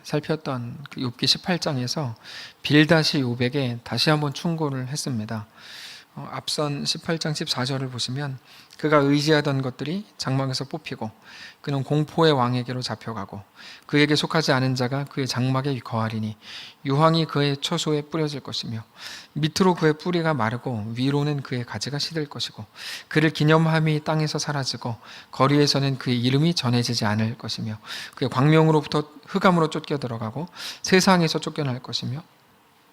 살폈던 그 욥기 18장에서 빌다시 욥에게 다시 한번 충고를 했습니다. 앞선 18장 14절을 보시면 그가 의지하던 것들이 장막에서 뽑히고 그는 공포의 왕에게로 잡혀가고 그에게 속하지 않은 자가 그의 장막에 거하리니 유황이 그의 처소에 뿌려질 것이며 밑으로 그의 뿌리가 마르고 위로는 그의 가지가 시들 것이고 그를 기념함이 땅에서 사라지고 거리에서는 그의 이름이 전해지지 않을 것이며 그의 광명으로부터 흑암으로 쫓겨 들어가고 세상에서 쫓겨날 것이며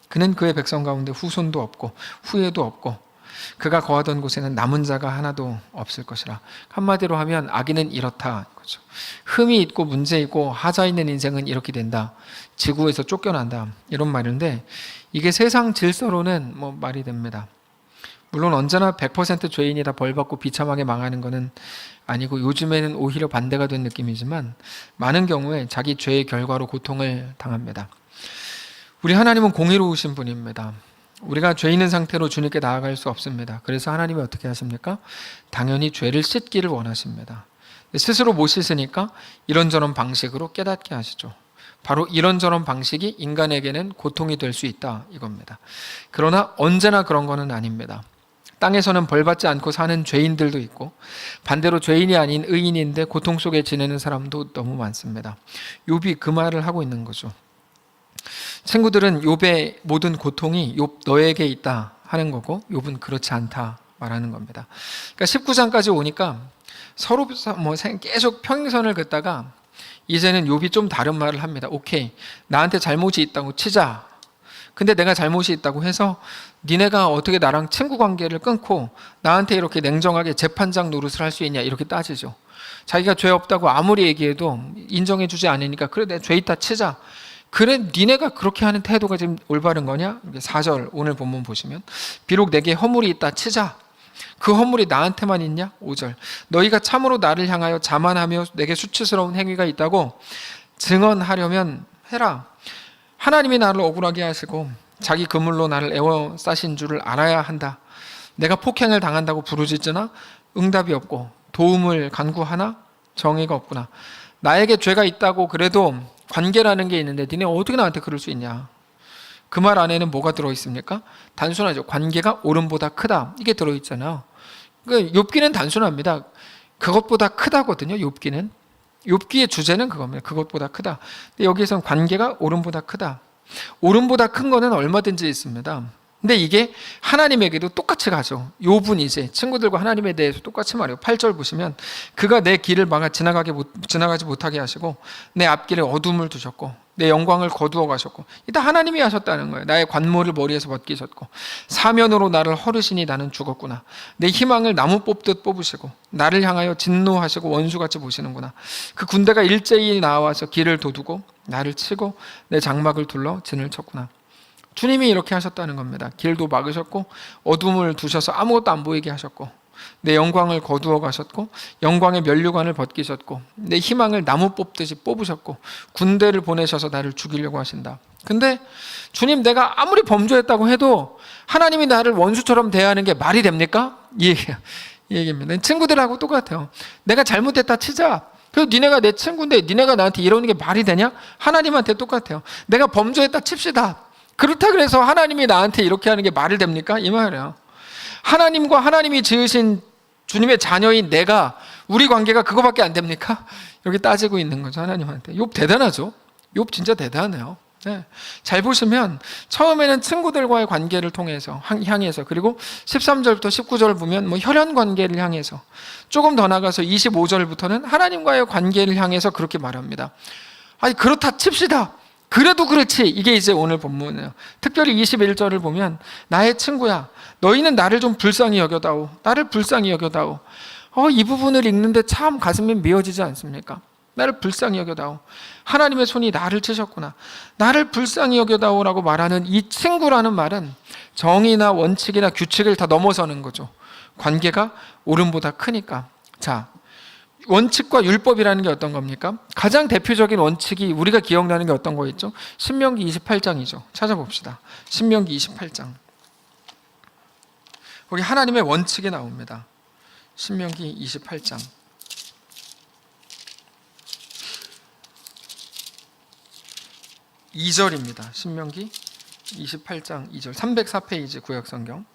그는 그의 백성 가운데 후손도 없고 후예도 없고 그가 거하던 곳에는 남은 자가 하나도 없을 것이라. 한마디로 하면 악인은 이렇다. 흠이 있고 문제 있고 하자 있는 인생은 이렇게 된다. 지구에서 쫓겨난다. 이런 말인데 이게 세상 질서로는 말이 됩니다. 물론 언제나 100% 죄인이다 벌받고 비참하게 망하는 것은 아니고 요즘에는 오히려 반대가 된 느낌이지만 많은 경우에 자기 죄의 결과로 고통을 당합니다. 우리 하나님은 공의로우신 분입니다. 우리가 죄 있는 상태로 주님께 나아갈 수 없습니다. 그래서 하나님이 어떻게 하십니까? 당연히 죄를 씻기를 원하십니다. 스스로 못 씻으니까 이런저런 방식으로 깨닫게 하시죠. 바로 이런저런 방식이 인간에게는 고통이 될 수 있다 이겁니다. 그러나 언제나 그런 거는 아닙니다. 땅에서는 벌받지 않고 사는 죄인들도 있고 반대로 죄인이 아닌 의인인데 고통 속에 지내는 사람도 너무 많습니다. 욥이 그 말을 하고 있는 거죠. 친구들은 욥의 모든 고통이 욥 너에게 있다 하는 거고 욥은 그렇지 않다 말하는 겁니다. 그러니까 19장까지 오니까 서로 계속 평행선을 긋다가 이제는 욥이 좀 다른 말을 합니다. 오케이, 나한테 잘못이 있다고 치자. 근데 내가 잘못이 있다고 해서 니네가 어떻게 나랑 친구 관계를 끊고 나한테 이렇게 냉정하게 재판장 노릇을 할 수 있냐 이렇게 따지죠. 자기가 죄 없다고 아무리 얘기해도 인정해주지 않으니까 그래 내가 죄 있다 치자. 그래 니네가 그렇게 하는 태도가 지금 올바른 거냐? 4절 오늘 본문 보시면 비록 내게 허물이 있다 치자. 그 허물이 나한테만 있냐? 5절 너희가 참으로 나를 향하여 자만하며 내게 수치스러운 행위가 있다고 증언하려면 해라. 하나님이 나를 억울하게 하시고 자기 그물로 나를 에워싸신 줄을 알아야 한다. 내가 폭행을 당한다고 부르짖으나 응답이 없고 도움을 간구하나 정의가 없구나. 나에게 죄가 있다고 그래도 관계라는 게 있는데 니네 어떻게 나한테 그럴 수 있냐. 그 말 안에는 뭐가 들어있습니까? 단순하죠. 관계가 옳음보다 크다 이게 들어있잖아요. 그러니까 욥기는 단순합니다. 그것보다 크다거든요. 욥기의 주제는 그겁니다. 그것보다 크다. 근데 여기에서는 관계가 옳음보다 크다. 옳음보다 큰 거는 얼마든지 있습니다. 근데 이게 하나님에게도 똑같이 가죠. 욥은 이제 친구들과 하나님에 대해서 똑같이 말해요. 8절 보시면 그가 내 길을 막아 지나가지 못하게 하시고 내 앞길에 어둠을 두셨고 내 영광을 거두어 가셨고 이다 하나님이 하셨다는 거예요. 나의 관모를 머리에서 벗기셨고 사면으로 나를 허르시니 나는 죽었구나. 내 희망을 나무 뽑듯 뽑으시고 나를 향하여 진노하시고 원수같이 보시는구나. 그 군대가 일제히 나와서 길을 도두고 나를 치고 내 장막을 둘러 진을 쳤구나. 주님이 이렇게 하셨다는 겁니다. 길도 막으셨고 어둠을 두셔서 아무것도 안 보이게 하셨고 내 영광을 거두어 가셨고 영광의 면류관을 벗기셨고 내 희망을 나무 뽑듯이 뽑으셨고 군대를 보내셔서 나를 죽이려고 하신다. 근데 주님 내가 아무리 범죄했다고 해도 하나님이 나를 원수처럼 대하는 게 말이 됩니까? 이 얘기입니다. 친구들하고 똑같아요. 내가 잘못했다 치자. 그래서 니네가 내 친구인데 니네가 나한테 이러는 게 말이 되냐? 하나님한테 똑같아요. 내가 범죄했다 칩시다. 그렇다 그래서 하나님이 나한테 이렇게 하는 게 말이 됩니까? 이 말이에요. 하나님과 하나님이 지으신 주님의 자녀인 내가 우리 관계가 그거밖에 안 됩니까? 여기 따지고 있는 거죠. 하나님한테. 욥 대단하죠. 욥 진짜 대단해요. 네. 잘 보시면 처음에는 친구들과의 관계를 통해서 향해서 그리고 13절부터 19절 보면 혈연 관계를 향해서 조금 더 나가서 25절부터는 하나님과의 관계를 향해서 그렇게 말합니다. 아니 그렇다 칩시다. 그래도 그렇지. 이게 이제 오늘 본문이에요. 특별히 21절을 보면 나의 친구야 너희는 나를 좀 불쌍히 여겨다오. 나를 불쌍히 여겨다오. 이 부분을 읽는데 참 가슴이 미어지지 않습니까? 나를 불쌍히 여겨다오. 하나님의 손이 나를 치셨구나. 나를 불쌍히 여겨다오라고 말하는 이 친구라는 말은 정의나 원칙이나 규칙을 다 넘어서는 거죠. 관계가 옳음보다 크니까. 자, 원칙과 율법이라는 게 어떤 겁니까? 가장 대표적인 원칙이 우리가 기억나는 게 어떤 거였죠? 신명기 28장이죠. 찾아봅시다. 신명기 28장. 거기 하나님의 원칙이 나옵니다. 신명기 28장. 2절입니다. 신명기 28장 2절 304페이지 구약성경.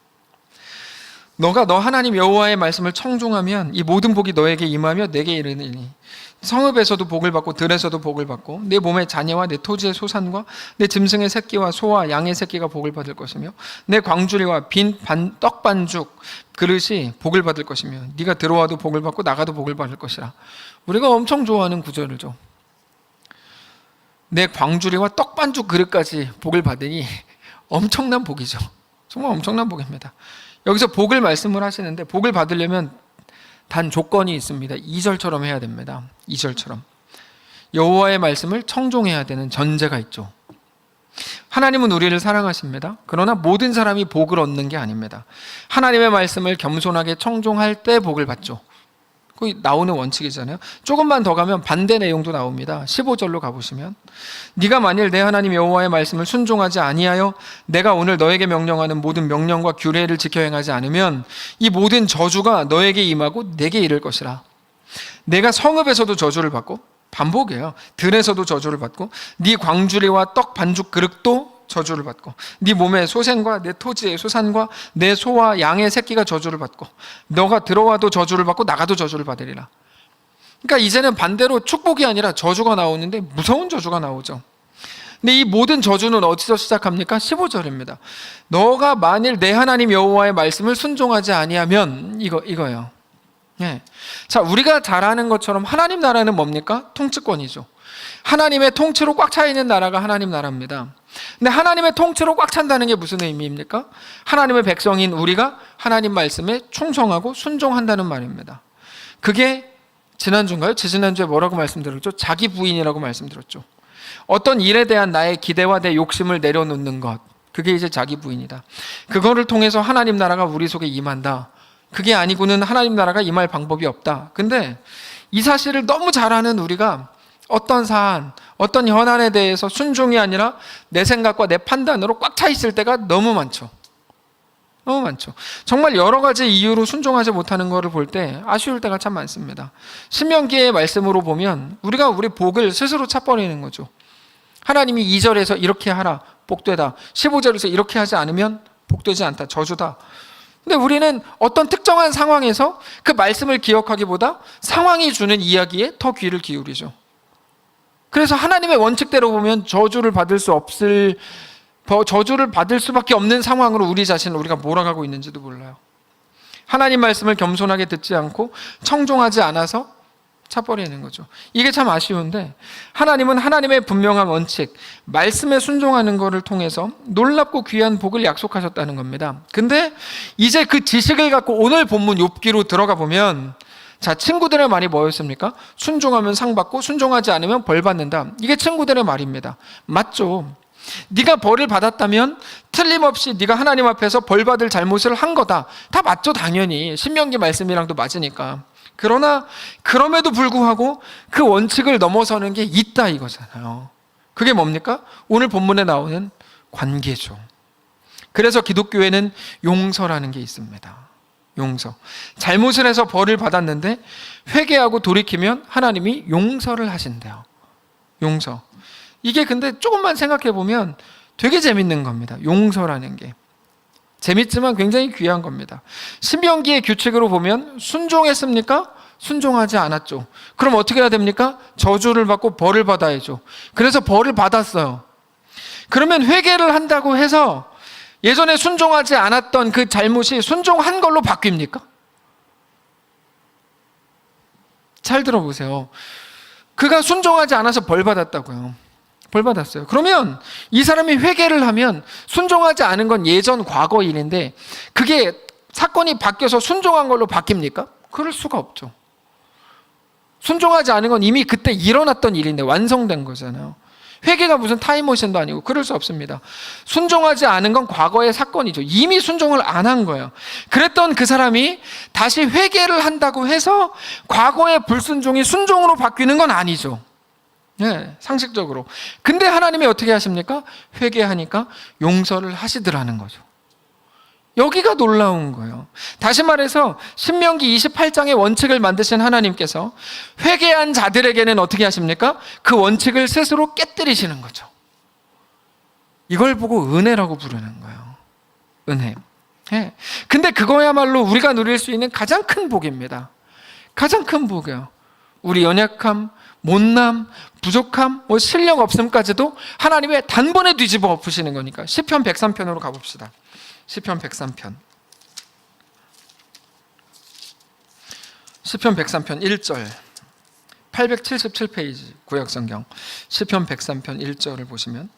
너가 너 하나님 여호와의 말씀을 청종하면 이 모든 복이 너에게 임하며 내게 이르리니 성읍에서도 복을 받고 들에서도 복을 받고 내 몸의 자녀와 내 토지의 소산과 내 짐승의 새끼와 소와 양의 새끼가 복을 받을 것이며 내 광주리와 빈 떡반죽 그릇이 복을 받을 것이며 네가 들어와도 복을 받고 나가도 복을 받을 것이라. 우리가 엄청 좋아하는 구절이죠. 내 광주리와 떡반죽 그릇까지 복을 받으니 엄청난 복이죠. 정말 엄청난 복입니다. 여기서 복을 말씀을 하시는데 복을 받으려면 단 조건이 있습니다. 2절처럼 해야 됩니다. 2절처럼 여호와의 말씀을 청종해야 되는 전제가 있죠. 하나님은 우리를 사랑하십니다. 그러나 모든 사람이 복을 얻는 게 아닙니다. 하나님의 말씀을 겸손하게 청종할 때 복을 받죠. 그 나오는 원칙이잖아요. 조금만 더 가면 반대 내용도 나옵니다. 15절로 가보시면 네가 만일 내 하나님 여호와의 말씀을 순종하지 아니하여 내가 오늘 너에게 명령하는 모든 명령과 규례를 지켜 행하지 않으면 이 모든 저주가 너에게 임하고 내게 이를 것이라. 내가 성읍에서도 저주를 받고 반복이에요. 들에서도 저주를 받고 네 광주리와 떡 반죽 그릇도 저주를 받고 네 몸의 소생과 내 토지의 소산과 내 소와 양의 새끼가 저주를 받고 너가 들어와도 저주를 받고 나가도 저주를 받으리라. 그러니까 이제는 반대로 축복이 아니라 저주가 나오는데 무서운 저주가 나오죠. 근데 이 모든 저주는 어디서 시작합니까? 15절입니다. 너가 만일 내 하나님 여호와의 말씀을 순종하지 아니하면 이거예요. 네. 자, 우리가 잘 아는 것처럼 하나님 나라는 뭡니까? 통치권이죠. 하나님의 통치로 꽉 차 있는 나라가 하나님 나라입니다. 근데 하나님의 통치로 꽉 찬다는 게 무슨 의미입니까? 하나님의 백성인 우리가 하나님 말씀에 충성하고 순종한다는 말입니다. 그게 지난주인가요? 지난주에 뭐라고 말씀드렸죠? 자기 부인이라고 말씀드렸죠. 어떤 일에 대한 나의 기대와 내 욕심을 내려놓는 것, 그게 이제 자기 부인이다. 그거를 통해서 하나님 나라가 우리 속에 임한다. 그게 아니고는 하나님 나라가 임할 방법이 없다. 근데 이 사실을 너무 잘 아는 우리가 어떤 사안, 어떤 현안에 대해서 순종이 아니라 내 생각과 내 판단으로 꽉 차 있을 때가 너무 많죠. 너무 많죠. 정말 여러 가지 이유로 순종하지 못하는 것을 볼 때 아쉬울 때가 참 많습니다. 신명기의 말씀으로 보면 우리가 우리 복을 스스로 차버리는 거죠. 하나님이 2절에서 이렇게 하라, 복되다. 15절에서 이렇게 하지 않으면 복되지 않다, 저주다. 근데 우리는 어떤 특정한 상황에서 그 말씀을 기억하기보다 상황이 주는 이야기에 더 귀를 기울이죠. 그래서 하나님의 원칙대로 보면 저주를 받을 수밖에 없는 상황으로 우리 자신을 우리가 몰아가고 있는지도 몰라요. 하나님 말씀을 겸손하게 듣지 않고 청종하지 않아서 차버리는 거죠. 이게 참 아쉬운데 하나님은 하나님의 분명한 원칙, 말씀에 순종하는 것을 통해서 놀랍고 귀한 복을 약속하셨다는 겁니다. 근데 이제 그 지식을 갖고 오늘 본문 욥기로 들어가 보면 자, 친구들의 말이 뭐였습니까? 순종하면 상 받고 순종하지 않으면 벌 받는다. 이게 친구들의 말입니다. 맞죠? 네가 벌을 받았다면 틀림없이 네가 하나님 앞에서 벌 받을 잘못을 한 거다. 다 맞죠, 당연히. 신명기 말씀이랑도 맞으니까. 그러나 그럼에도 불구하고 그 원칙을 넘어서는 게 있다 이거잖아요. 그게 뭡니까? 오늘 본문에 나오는 관계죠. 그래서 기독교에는 용서라는 게 있습니다. 용서. 잘못을 해서 벌을 받았는데 회개하고 돌이키면 하나님이 용서를 하신대요. 용서. 이게 근데 조금만 생각해 보면 되게 재밌는 겁니다. 용서라는 게. 재밌지만 굉장히 귀한 겁니다. 신명기의 규칙으로 보면 순종했습니까? 순종하지 않았죠. 그럼 어떻게 해야 됩니까? 저주를 받고 벌을 받아야죠. 그래서 벌을 받았어요. 그러면 회개를 한다고 해서 예전에 순종하지 않았던 그 잘못이 순종한 걸로 바뀝니까? 잘 들어보세요. 그가 순종하지 않아서 벌 받았다고요. 벌 받았어요. 그러면 이 사람이 회개를 하면 순종하지 않은 건 예전 과거 일인데 그게 사건이 바뀌어서 순종한 걸로 바뀝니까? 그럴 수가 없죠. 순종하지 않은 건 이미 그때 일어났던 일인데 완성된 거잖아요. 회개가 무슨 타임머신도 아니고 그럴 수 없습니다. 순종하지 않은 건 과거의 사건이죠. 이미 순종을 안 한 거예요. 그랬던 그 사람이 다시 회개를 한다고 해서 과거의 불순종이 순종으로 바뀌는 건 아니죠. 네, 상식적으로. 근데 하나님이 어떻게 하십니까? 회개하니까 용서를 하시더라는 거죠. 여기가 놀라운 거예요. 다시 말해서 신명기 28장의 원칙을 만드신 하나님께서 회개한 자들에게는 어떻게 하십니까? 그 원칙을 스스로 깨뜨리시는 거죠. 이걸 보고 은혜라고 부르는 거예요. 은혜. 예. 근데 그거야말로 우리가 누릴 수 있는 가장 큰 복입니다. 가장 큰 복이에요. 우리 연약함, 못남, 부족함, 실력 없음까지도 하나님의 단번에 뒤집어 엎으시는 거니까. 시편 103편으로 가봅시다. 시편 103편. 시편 103편 1절. 877페이지 구약성경. 시편 103편 1절을 보시면,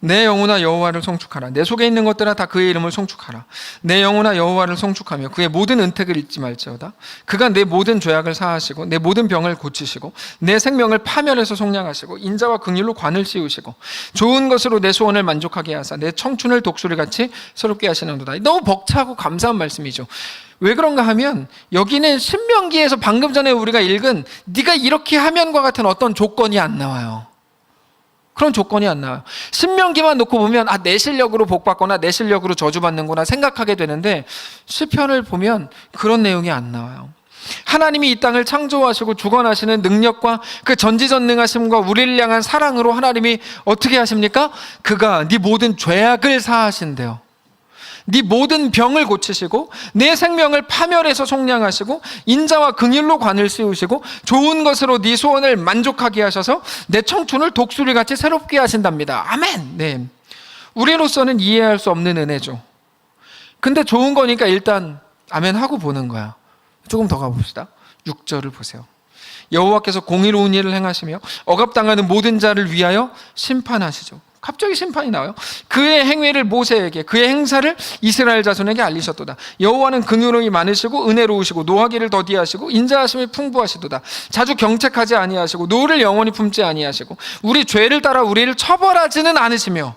내 영혼아 여호와를 송축하라. 내 속에 있는 것들아 다 그의 이름을 송축하라. 내 영혼아 여호와를 송축하며 그의 모든 은택을 잊지 말지어다. 그가 내 모든 죄악을 사하시고 내 모든 병을 고치시고 내 생명을 파멸해서 속량하시고 인자와 긍휼로 관을 씌우시고 좋은 것으로 내 소원을 만족하게 하사 내 청춘을 독수리같이 새롭게 하시는도다. 너무 벅차고 감사한 말씀이죠. 왜 그런가 하면 여기는 신명기에서 방금 전에 우리가 읽은 네가 이렇게 하면과 같은 어떤 조건이 안 나와요. 그런 조건이 안 나와요. 신명기만 놓고 보면 내 실력으로 복받거나 내 실력으로 저주받는구나 생각하게 되는데, 시편을 보면 그런 내용이 안 나와요. 하나님이 이 땅을 창조하시고 주관하시는 능력과 그 전지전능하심과 우리를 향한 사랑으로 하나님이 어떻게 하십니까? 그가 네 모든 죄악을 사하신대요. 네 모든 병을 고치시고 내 생명을 파멸해서 속량하시고 인자와 긍휼로 관을 씌우시고 좋은 것으로 네 소원을 만족하게 하셔서 내 청춘을 독수리같이 새롭게 하신답니다. 아멘. 네. 우리로서는 이해할 수 없는 은혜죠. 근데 좋은 거니까 일단 아멘 하고 보는 거야. 조금 더 가봅시다. 6절을 보세요. 여호와께서 공의로운 일을 행하시며 억압당하는 모든 자를 위하여 심판하시죠. 갑자기 심판이 나와요. 그의 행위를 모세에게, 그의 행사를 이스라엘 자손에게 알리셨도다. 여호와는 긍휼이 많으시고 은혜로우시고 노하기를 더디하시고 인자하심이 풍부하시도다. 자주 경책하지 아니하시고 노를 영원히 품지 아니하시고 우리 죄를 따라 우리를 처벌하지는 않으시며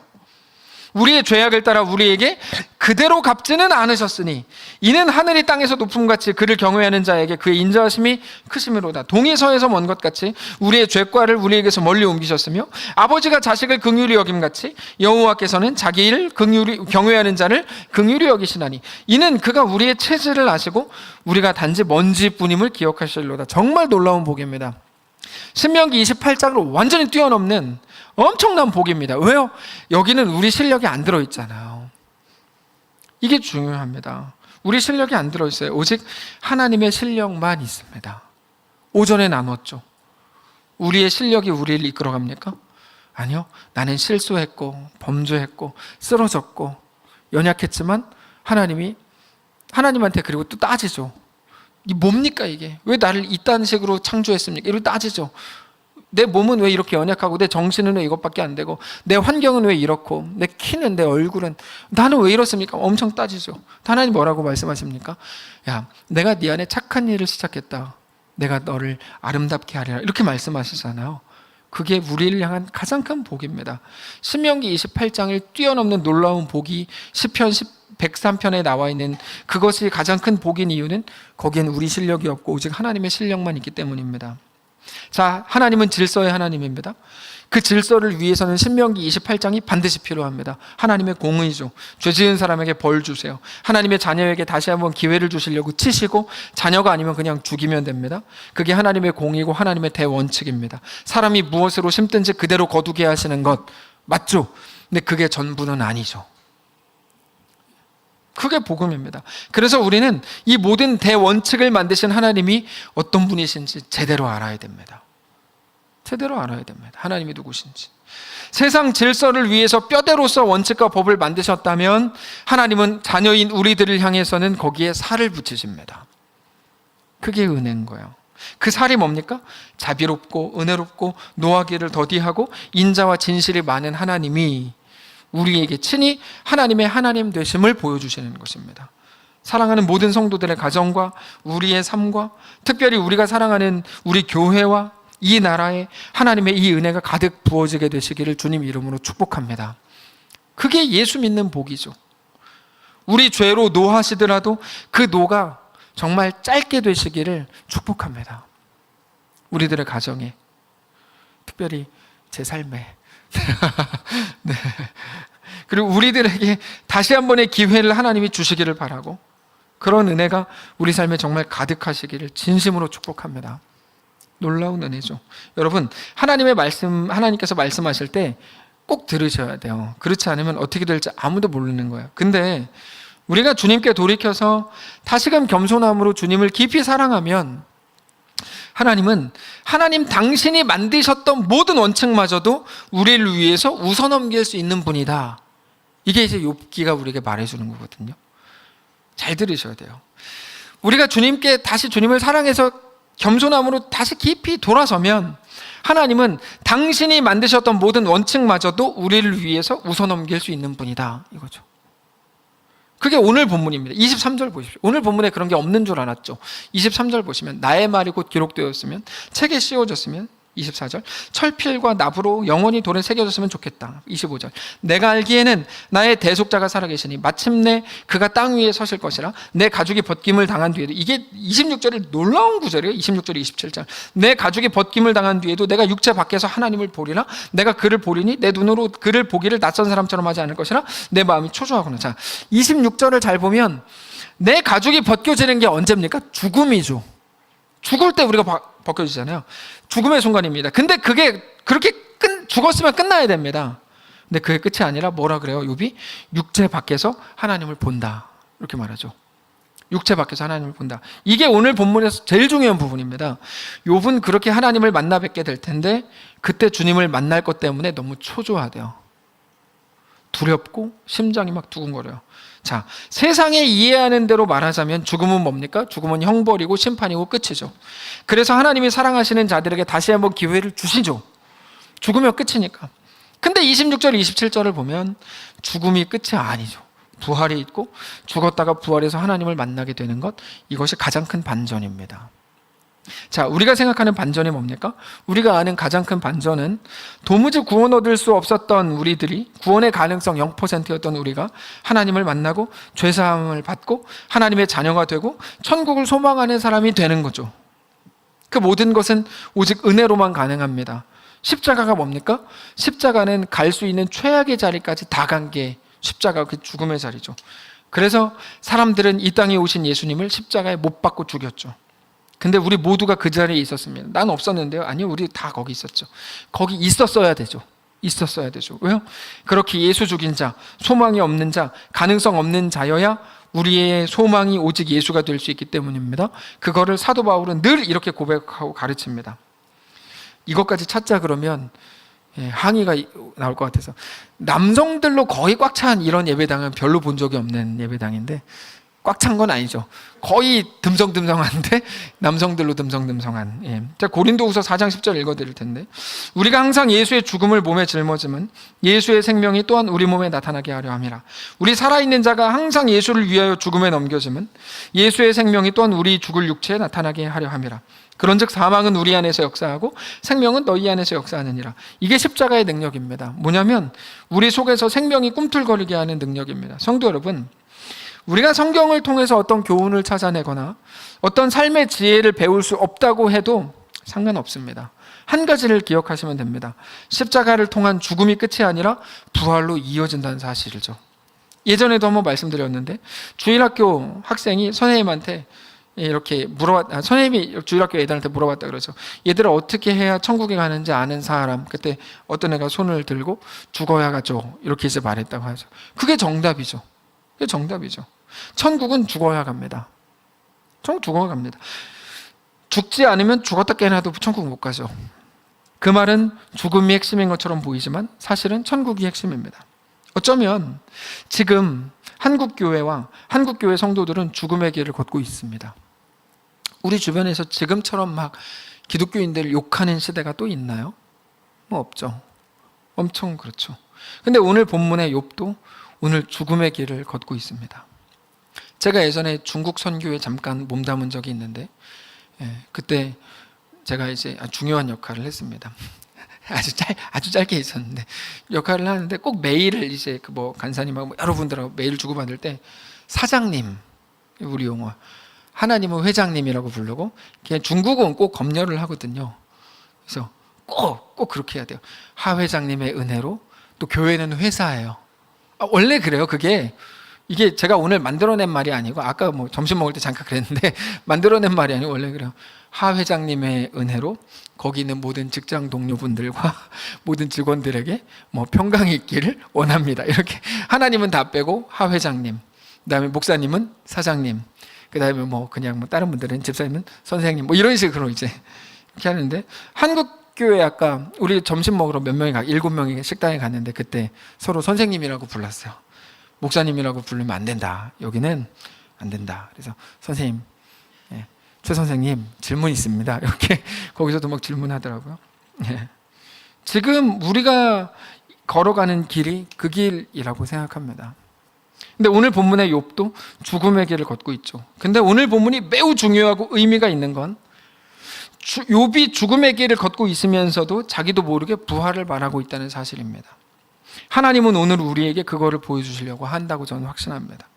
우리의 죄악을 따라 우리에게 그대로 갚지는 않으셨으니 이는 하늘이 땅에서 높음같이 그를 경외하는 자에게 그의 인자하심이 크심이로다. 동이 서에서 먼 것 같이 우리의 죄과를 우리에게서 멀리 옮기셨으며 아버지가 자식을 긍휼히 여김같이 여호와께서는 자기를 긍휼히 경외하는 자를 긍휼히 여기시나니 이는 그가 우리의 체질을 아시고 우리가 단지 먼지뿐임을 기억하실로다. 정말 놀라운 복입니다. 신명기 28장으로 완전히 뛰어넘는 엄청난 복입니다. 왜요? 여기는 우리 실력이 안 들어있잖아요. 이게 중요합니다. 우리 실력이 안 들어있어요. 오직 하나님의 실력만 있습니다. 오전에 나눴죠. 우리의 실력이 우리를 이끌어갑니까? 아니요. 나는 실수했고 범죄했고 쓰러졌고 연약했지만 하나님한테 그리고 또 따지죠. 이 뭡니까 이게? 왜 나를 이딴 식으로 창조했습니까? 이렇게 따지죠. 내 몸은 왜 이렇게 연약하고 내 정신은 왜 이것밖에 안 되고 내 환경은 왜 이렇고 내 키는 내 얼굴은 나는 왜 이렇습니까? 엄청 따지죠. 하나님 뭐라고 말씀하십니까? 야, 내가 네 안에 착한 일을 시작했다. 내가 너를 아름답게 하리라. 이렇게 말씀하시잖아요. 그게 우리를 향한 가장 큰 복입니다. 신명기 28장을 뛰어넘는 놀라운 복이 시편 103편에 나와 있는 그것이 가장 큰 복인 이유는 거기엔 우리 실력이 없고 오직 하나님의 실력만 있기 때문입니다. 자, 하나님은 질서의 하나님입니다. 그 질서를 위해서는 신명기 28장이 반드시 필요합니다. 하나님의 공의죠. 죄 지은 사람에게 벌 주세요. 하나님의 자녀에게 다시 한번 기회를 주시려고 치시고 자녀가 아니면 그냥 죽이면 됩니다. 그게 하나님의 공의고 하나님의 대원칙입니다. 사람이 무엇으로 심든지 그대로 거두게 하시는 것 맞죠? 근데 그게 전부는 아니죠. 그게 복음입니다. 그래서 우리는 이 모든 대원칙을 만드신 하나님이 어떤 분이신지 제대로 알아야 됩니다. 제대로 알아야 됩니다. 하나님이 누구신지. 세상 질서를 위해서 뼈대로서 원칙과 법을 만드셨다면 하나님은 자녀인 우리들을 향해서는 거기에 살을 붙이십니다. 그게 은혜인 거예요. 그 살이 뭡니까? 자비롭고 은혜롭고 노하기를 더디하고 인자와 진실이 많은 하나님이 우리에게 친히 하나님의 하나님 되심을 보여주시는 것입니다. 사랑하는 모든 성도들의 가정과 우리의 삶과 특별히 우리가 사랑하는 우리 교회와 이 나라에 하나님의 이 은혜가 가득 부어지게 되시기를 주님 이름으로 축복합니다. 그게 예수 믿는 복이죠. 우리 죄로 노하시더라도 그 노가 정말 짧게 되시기를 축복합니다. 우리들의 가정에, 특별히 제 삶에 네. 그리고 우리들에게 다시 한 번의 기회를 하나님이 주시기를 바라고 그런 은혜가 우리 삶에 정말 가득하시기를 진심으로 축복합니다. 놀라운 은혜죠. 여러분, 하나님의 말씀, 하나님께서 말씀하실 때 꼭 들으셔야 돼요. 그렇지 않으면 어떻게 될지 아무도 모르는 거예요. 근데 우리가 주님께 돌이켜서 다시금 겸손함으로 주님을 깊이 사랑하면 하나님은 하나님 당신이 만드셨던 모든 원칙마저도 우리를 위해서 웃어넘길 수 있는 분이다. 이게 이제 욥기가 우리에게 말해주는 거거든요. 잘 들으셔야 돼요. 우리가 주님께 다시 주님을 사랑해서 겸손함으로 다시 깊이 돌아서면 하나님은 당신이 만드셨던 모든 원칙마저도 우리를 위해서 웃어넘길 수 있는 분이다. 이거죠. 그게 오늘 본문입니다. 23절 보십시오. 오늘 본문에 그런 게 없는 줄 알았죠. 23절 보시면 나의 말이 곧 기록되었으면 책에 씌워졌으면 24절 철필과 나부로 영원히 돌에 새겨졌으면 좋겠다. 25절 내가 알기에는 나의 대속자가 살아계시니 마침내 그가 땅 위에 서실 것이라 내 가죽이 벗김을 당한 뒤에도 이게 26절이 놀라운 구절이에요. 26절 27절 내 가죽이 벗김을 당한 뒤에도 내가 육체 밖에서 하나님을 보리라 내가 그를 보리니 내 눈으로 그를 보기를 낯선 사람처럼 하지 않을 것이라 내 마음이 초조하구나. 자 26절을 잘 보면 내 가죽이 벗겨지는 게 언제입니까? 죽음이죠. 죽을 때 우리가 벗겨지잖아요. 죽음의 순간입니다. 근데 그게 그렇게 죽었으면 끝나야 됩니다. 근데 그게 끝이 아니라 뭐라 그래요? 욥이 육체 밖에서 하나님을 본다. 이렇게 말하죠. 육체 밖에서 하나님을 본다. 이게 오늘 본문에서 제일 중요한 부분입니다. 욥은 그렇게 하나님을 만나 뵙게 될 텐데 그때 주님을 만날 것 때문에 너무 초조하대요. 두렵고 심장이 막 두근거려요. 자, 세상에 이해하는 대로 말하자면 죽음은 뭡니까? 죽음은 형벌이고 심판이고 끝이죠. 그래서 하나님이 사랑하시는 자들에게 다시 한번 기회를 주시죠. 죽으면 끝이니까. 근데 26절, 27절을 보면 죽음이 끝이 아니죠. 부활이 있고 죽었다가 부활해서 하나님을 만나게 되는 것, 이것이 가장 큰 반전입니다. 자, 우리가 생각하는 반전이 뭡니까? 우리가 아는 가장 큰 반전은 도무지 구원 얻을 수 없었던 우리들이 구원의 가능성 0%였던 우리가 하나님을 만나고 죄사함을 받고 하나님의 자녀가 되고 천국을 소망하는 사람이 되는 거죠. 그 모든 것은 오직 은혜로만 가능합니다. 십자가가 뭡니까? 십자가는 갈 수 있는 최악의 자리까지 다 간 게 십자가 그 죽음의 자리죠. 그래서 사람들은 이 땅에 오신 예수님을 십자가에 못 박고 죽였죠. 근데 우리 모두가 그 자리에 있었습니다. 난 없었는데요. 아니요, 우리 다 거기 있었죠. 거기 있었어야 되죠. 있었어야 되죠. 왜요? 그렇게 예수 죽인 자, 소망이 없는 자, 가능성 없는 자여야 우리의 소망이 오직 예수가 될 수 있기 때문입니다. 그거를 사도 바울은 늘 이렇게 고백하고 가르칩니다. 이것까지 찾자 그러면 항의가 나올 것 같아서 남성들로 거의 꽉 찬 이런 예배당은 별로 본 적이 없는 예배당인데 꽉 찬 건 아니죠. 거의 듬성듬성한데 남성들로 듬성듬성한. 자, 고린도후서 4장 10절 읽어드릴 텐데 우리가 항상 예수의 죽음을 몸에 짊어짐은 예수의 생명이 또한 우리 몸에 나타나게 하려 함이라. 우리 살아있는 자가 항상 예수를 위하여 죽음에 넘겨짐은 예수의 생명이 또한 우리 죽을 육체에 나타나게 하려 함이라. 그런즉 사망은 우리 안에서 역사하고 생명은 너희 안에서 역사하느니라. 이게 십자가의 능력입니다. 뭐냐면 우리 속에서 생명이 꿈틀거리게 하는 능력입니다. 성도 여러분, 우리가 성경을 통해서 어떤 교훈을 찾아내거나 어떤 삶의 지혜를 배울 수 없다고 해도 상관없습니다. 한 가지를 기억하시면 됩니다. 십자가를 통한 죽음이 끝이 아니라 부활로 이어진다는 사실이죠. 예전에도 한번 말씀드렸는데 주일학교 학생이 선생님한테 이렇게 선생님이 주일학교 애들한테 물어봤다 그러죠. 얘들아 어떻게 해야 천국에 가는지 아는 사람. 그때 어떤 애가 손을 들고 죽어야 가죠. 이렇게 이제 말했다고 하죠. 그게 정답이죠. 그게 정답이죠. 천국은 죽어야 갑니다. 천국 죽어야 갑니다. 죽지 않으면 죽었다 깨어나도 천국 못 가죠. 그 말은 죽음이 핵심인 것처럼 보이지만 사실은 천국이 핵심입니다. 어쩌면 지금 한국교회와 한국교회 성도들은 죽음의 길을 걷고 있습니다. 우리 주변에서 지금처럼 막 기독교인들을 욕하는 시대가 또 있나요? 뭐 없죠. 엄청 그렇죠. 근데 오늘 본문의 욥도 오늘 죽음의 길을 걷고 있습니다. 제가 예전에 중국 선교에 잠깐 몸담은 적이 있는데 그때 제가 이제 중요한 역할을 했습니다. 아주 짧게 있었는데 역할을 하는데 꼭 메일을 이제 그 간사님하고 여러분들하고 메일 주고받을 때 사장님, 우리 용어 하나님은 회장님이라고 부르고 그냥 중국은 꼭 검열을 하거든요. 그래서 꼭 그렇게 해야 돼요. 하 회장님의 은혜로 또 교회는 회사예요. 원래 그래요. 이게 제가 오늘 만들어낸 말이 아니고 아까 점심 먹을 때 잠깐 그랬는데 만들어낸 말이 아니고 원래 그래요. 하 회장님의 은혜로 거기 있는 모든 직장 동료분들과 모든 직원들에게 뭐 평강이 있기를 원합니다. 이렇게 하나님은 다 빼고 하 회장님, 그다음에 목사님은 사장님, 그다음에 뭐 그냥 뭐 다른 분들은 집사님은 선생님, 뭐 이런 식으로 이제 이렇게 하는데, 한국 교회 아까 우리 점심 먹으러 몇 명이 7명이 식당에 갔는데 그때 서로 선생님이라고 불렀어요. 목사님이라고 부르면 안 된다. 여기는 안 된다. 그래서 선생님, 최 선생님 질문 있습니다. 이렇게 거기서도 막 질문하더라고요. 지금 우리가 걸어가는 길이 그 길이라고 생각합니다. 근데 오늘 본문의 욥도 죽음의 길을 걷고 있죠. 근데 오늘 본문이 매우 중요하고 의미가 있는 건 욥이 죽음의 길을 걷고 있으면서도 자기도 모르게 부활을 말하고 있다는 사실입니다. 하나님은 오늘 우리에게 그거를 보여주시려고 한다고 저는 확신합니다.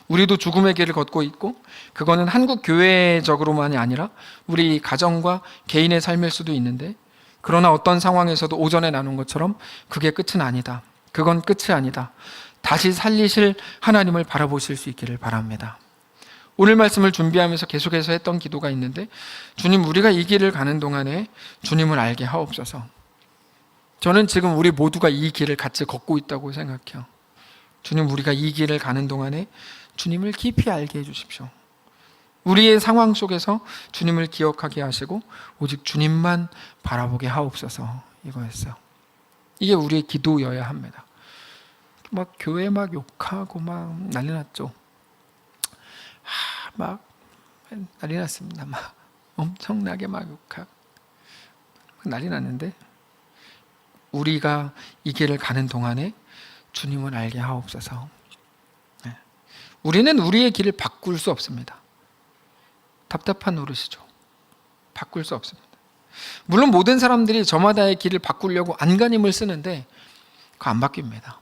우리도 죽음의 길을 걷고 있고, 그거는 한국 교회적으로만이 아니라 우리 가정과 개인의 삶일 수도 있는데, 그러나 어떤 상황에서도 오전에 나눈 것처럼 그게 끝은 아니다. 그건 끝이 아니다. 다시 살리실 하나님을 바라보실 수 있기를 바랍니다. 오늘 말씀을 준비하면서 계속해서 했던 기도가 있는데, 주님, 우리가 이 길을 가는 동안에 주님을 알게 하옵소서. 저는 지금 우리 모두가 이 길을 같이 걷고 있다고 생각해요. 주님, 우리가 이 길을 가는 동안에 주님을 깊이 알게 해주십시오. 우리의 상황 속에서 주님을 기억하게 하시고 오직 주님만 바라보게 하옵소서, 이거였어요. 이게 우리의 기도여야 합니다. 막 교회 막 욕하고 막 난리 났죠. 막 난리 났습니다. 막 엄청나게 막 욕하고 난리 났는데, 우리가 이 길을 가는 동안에 주님을 알게 하옵소서. 우리는 우리의 길을 바꿀 수 없습니다. 답답한 노릇이죠. 바꿀 수 없습니다. 물론 모든 사람들이 저마다의 길을 바꾸려고 안간힘을 쓰는데 그거 안 바뀝니다.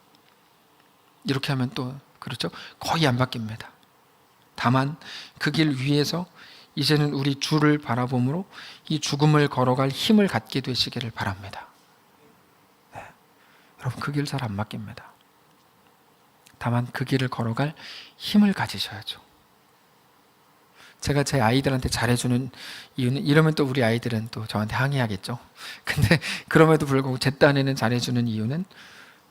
이렇게 하면 또 그렇죠. 거의 안 바뀝니다. 다만 그 길 위에서 이제는 우리 주를 바라봄으로 이 죽음을 걸어갈 힘을 갖게 되시기를 바랍니다. 여러분, 그 길 잘 안 바뀝니다. 다만 그 길을 걸어갈 힘을 가지셔야죠. 제가 제 아이들한테 잘해주는 이유는, 이러면 또 우리 아이들은 또 저한테 항의하겠죠. 근데 그럼에도 불구하고 제 딴에는 잘해주는 이유는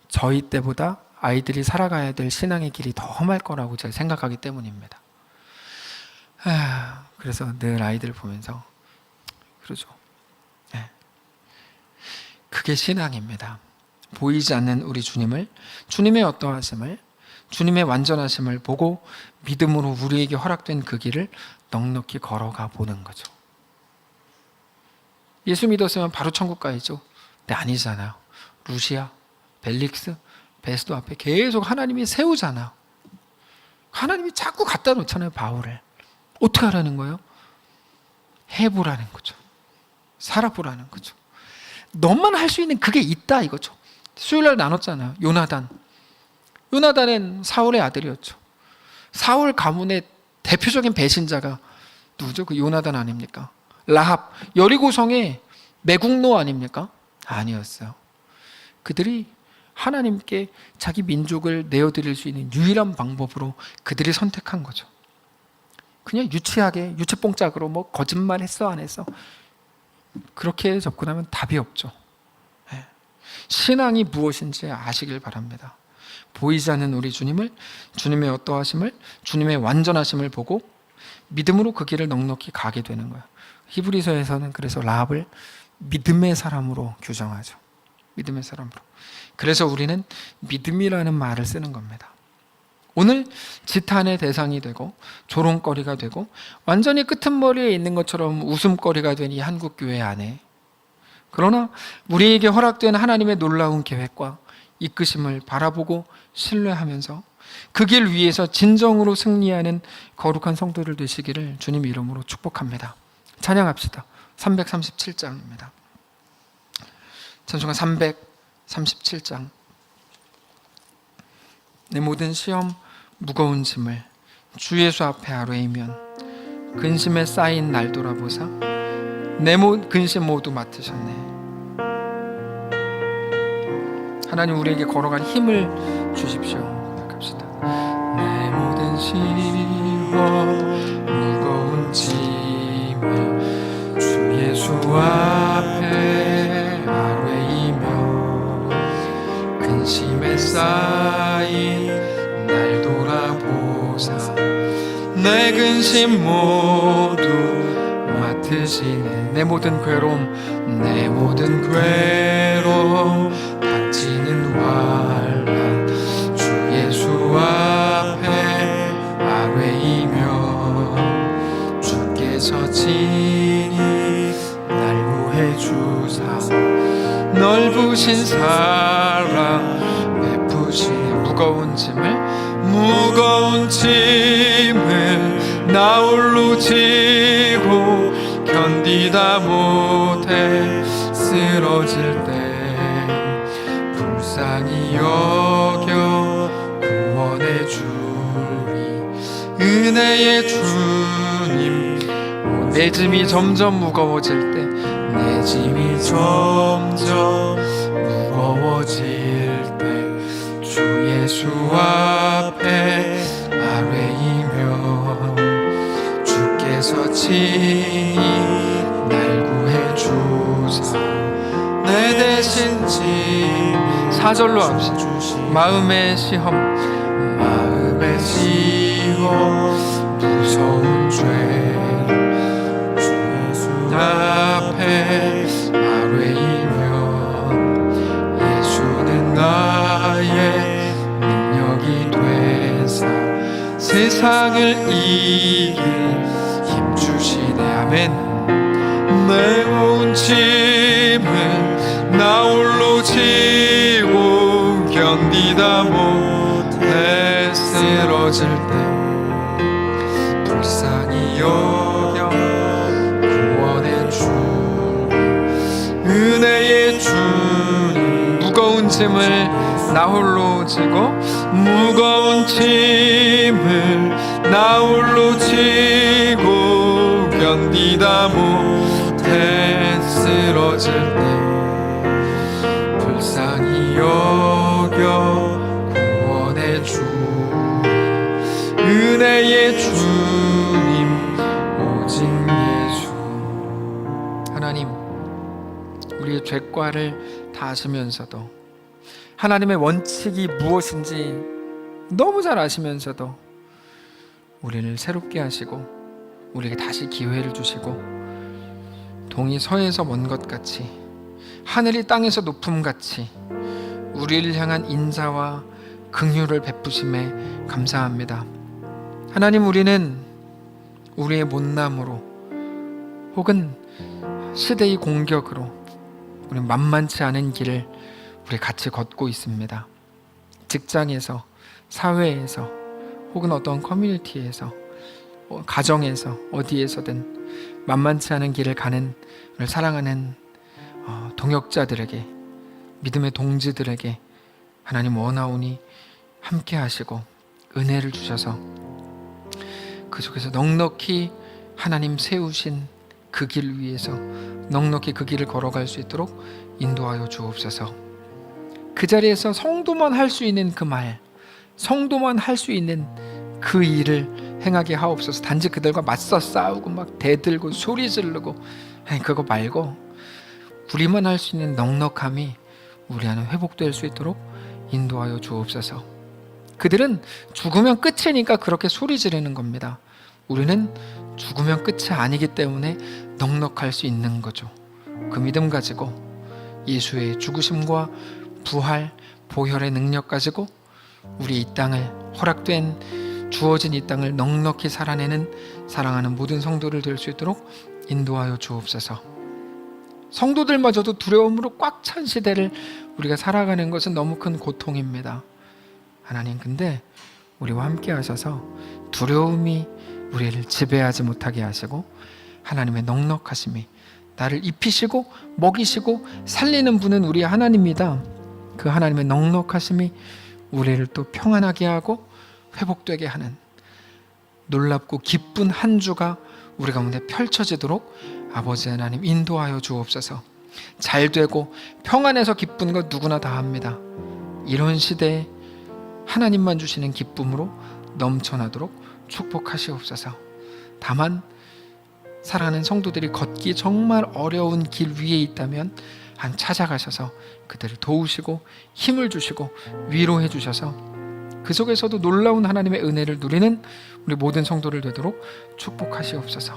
저희 때보다 아이들이 살아가야 될 신앙의 길이 더 험할 거라고 제가 생각하기 때문입니다. 그래서 늘 아이들 보면서 그러죠. 그게 신앙입니다. 보이지 않는 우리 주님을, 주님의 어떠하심을, 주님의 완전하심을 보고 믿음으로 우리에게 허락된 그 길을 넉넉히 걸어가 보는 거죠. 예수 믿었으면 바로 천국 가야죠. 근데 아니잖아요. 루시아, 벨릭스, 베스도 앞에 계속 하나님이 세우잖아요. 하나님이 자꾸 갖다 놓잖아요, 바울을. 어떻게 하라는 거예요? 해보라는 거죠. 살아보라는 거죠. 너만 할 수 있는 그게 있다, 이거죠. 수요일날 나눴잖아요. 요나단은 사울의 아들이었죠. 사울 가문의 대표적인 배신자가 누구죠? 그 요나단 아닙니까? 라합, 여리고성의 매국노 아닙니까? 아니었어요. 그들이 하나님께 자기 민족을 내어드릴 수 있는 유일한 방법으로 그들이 선택한 거죠. 그냥 유치하게, 유치뽕짝으로 뭐 거짓말 했어 안 했어, 그렇게 접근하면 답이 없죠. 신앙이 무엇인지 아시길 바랍니다. 보이지 않는 우리 주님을, 주님의 어떠하심을, 주님의 완전하심을 보고 믿음으로 그 길을 넉넉히 가게 되는 거예요. 히브리서에서는 그래서 라합을 믿음의 사람으로 규정하죠. 믿음의 사람으로. 그래서 우리는 믿음이라는 말을 쓰는 겁니다. 오늘 지탄의 대상이 되고 조롱거리가 되고 완전히 끄트머리에 있는 것처럼 웃음거리가 된 이 한국 교회 안에, 그러나 우리에게 허락된 하나님의 놀라운 계획과 이끄심을 바라보고 신뢰하면서 그 길 위에서 진정으로 승리하는 거룩한 성도들 되시기를 주님 이름으로 축복합니다. 찬양합시다. 337장입니다. 찬송가 337장. 내 모든 시험 무거운 짐을 주 예수 앞에 아뢰이면 근심에 쌓인 날 돌아보사 내 근심 모두 맡으셨네. 하나님, 우리에게 걸어갈 힘을 주십시오. 합시다. 내 모든 시험 무거운 짐을 주 예수 앞에 아뢰이며 근심에 쌓인 날 돌아보사 내 근심 모두 맡으시네. 내 모든 괴로움 닥치는 환난 주 예수 앞에 아뢰이며 주께서 친히 날 구해 주사 넓으신 사랑 베푸시네. 무거운 짐을 나 홀로 지고 견디다 못해 쓰러질 때 불쌍히 여겨 구원해 주리. 은혜의 주님 내 짐이 점점 무거워질 때 주 예수 앞에 아뢰이며 주께서 친히 날 구해 주사 내 대신 짐 4절로 합시다. 마음의 시험 무서운 죄 주 예수 앞에 아뢰이며 예수는 나의 능력이 되사 세상을 이길 힘 주시네. 아멘. 내 온 짐을 나 홀로 지고 견디다 못해 쓰러질 때 불쌍히 여겨 구원해 주리. 은혜의 주님 무거운 짐을 나 홀로 지고 견디다 못해 쓰러질 때 불쌍히 여겨 구원해 주리. 은혜의 주님 오직 예수. 하나님, 우리의 죄과를 다 아시면서도 하나님의 원칙이 무엇인지 너무 잘 아시면서도 우리를 새롭게 하시고 우리에게 다시 기회를 주시고 동이 서에서 먼 것 같이 하늘이 땅에서 높음 같이 우리를 향한 인자와 긍휼을 베푸심에 감사합니다. 하나님, 우리는 우리의 못남으로 혹은 시대의 공격으로 우리 만만치 않은 길을 우리 같이 걷고 있습니다. 직장에서, 사회에서, 혹은 어떤 커뮤니티에서, 가정에서, 어디에서든 만만치 않은 길을 가는 우리를 사랑하는 동역자들에게, 믿음의 동지들에게 하나님 원하오니 함께 하시고 은혜를 주셔서 그 속에서 넉넉히 하나님 세우신 그 길 위에서 넉넉히 그 길을 걸어갈 수 있도록 인도하여 주옵소서. 그 자리에서 성도만 할 수 있는 그 말, 성도만 할 수 있는 그 일을 행하게 하옵소서. 단지 그들과 맞서 싸우고 막 대들고 소리 지르고 그거 말고 우리만 할 수 있는 넉넉함이 우리 안에 회복될 수 있도록 인도하여 주옵소서. 그들은 죽으면 끝이니까 그렇게 소리 지르는 겁니다. 우리는 죽으면 끝이 아니기 때문에 넉넉할 수 있는 거죠. 그 믿음 가지고 예수의 죽으심과 부활, 보혈의 능력 가지고 우리 이 땅을, 허락된 주어진 이 땅을 넉넉히 살아내는 사랑하는 모든 성도를 될 수 있도록 인도하여 주옵소서. 성도들마저도 두려움으로 꽉 찬 시대를 우리가 살아가는 것은 너무 큰 고통입니다. 하나님, 근데 우리와 함께 하셔서 두려움이 우리를 지배하지 못하게 하시고 하나님의 넉넉하심이 나를 입히시고 먹이시고 살리는 분은 우리 하나님이다. 그 하나님의 넉넉하심이 우리를 또 평안하게 하고 회복되게 하는 놀랍고 기쁜 한 주가 우리 가운데 펼쳐지도록 아버지 하나님 인도하여 주옵소서. 잘되고 평안해서 기쁜 것 누구나 다 합니다. 이런 시대에 하나님만 주시는 기쁨으로 넘쳐나도록 축복하시옵소서. 다만 사랑하는 성도들이 걷기 정말 어려운 길 위에 있다면 찾아가셔서 그들을 도우시고 힘을 주시고 위로해 주셔서 그 속에서도 놀라운 하나님의 은혜를 누리는 우리 모든 성도를 되도록 축복하시옵소서.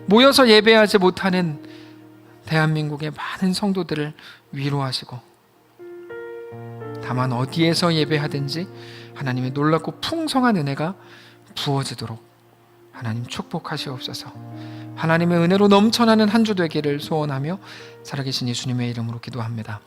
모여서 예배하지 못하는 대한민국의 많은 성도들을 위로하시고, 다만 어디에서 예배하든지 하나님의 놀랍고 풍성한 은혜가 부어지도록 하나님 축복하시옵소서. 하나님의 은혜로 넘쳐나는 한 주 되기를 소원하며 살아계신 예수님의 이름으로 기도합니다.